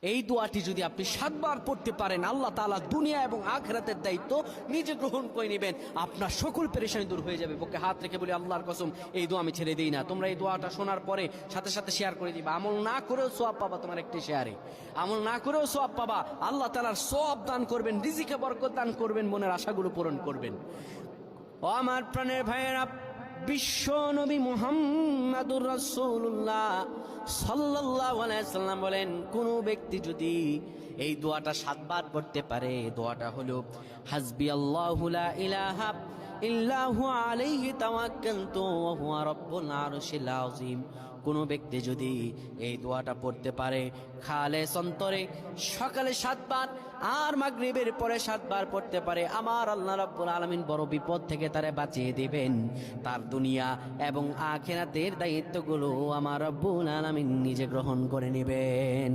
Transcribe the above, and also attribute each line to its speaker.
Speaker 1: এই দোয়াটি যদি আপনি 7 বার পড়তে পারেন, আল্লাহ তাআলা দুনিয়া এবং আখিরাতের দায়িত্ব নিজে গ্রহণ করে নেবেন। আপনার সকল পেরেশানি দূর হয়ে যাবে। বুকে হাত রেখে বলি, আল্লাহর কসম এই দোয়া আমি ছেড়ে দিই না। তোমরা এই দোয়াটা শোনার পরে সাথে সাথে শেয়ার করে দিবা। আমল না করেও সওয়াব পাবা, তোমার একটি শেয়ারে আমল না করেও সওয়াব পাবা। আল্লাহ তাআলার সওয়াব দান করবেন, রিজিকে বরকত দান করবেন, মনের আশাগুলো পূরণ করবেন। ও আমার প্রাণের ভাইয়েরা, বিশ্ব নবী মুহাম্মাদুর রাসূলুল্লাহ সাল্লাল্লাহু আলাইহি সাল্লাম বলেন, কোন ব্যক্তি যদি এই দোয়াটা 7 বার পড়তে পারে, দোয়াটা হলো হাসবি আল্লাহু লা ইলাহা ইল্লাহু আলাইহি তাওয়াক্কালতু ওয়া হুয়া রাব্বুল আরশিল আযীম। কোন ব্যক্তি যদি এই দোয়াটা পড়তে পারে খালেস অন্তরে সকালে 7 বার আর মাগরিবের পরে 7 বার পড়তে পারে, আমার আল্লাহ রাব্বুল আলামিন বড় বিপদ থেকে তারে বাঁচিয়ে দিবেন। তার দুনিয়া এবং আখিরাতের দায়িত্বগুলো আমার রাব্বুল আলামিন নিজে গ্রহণ করে নেবেন।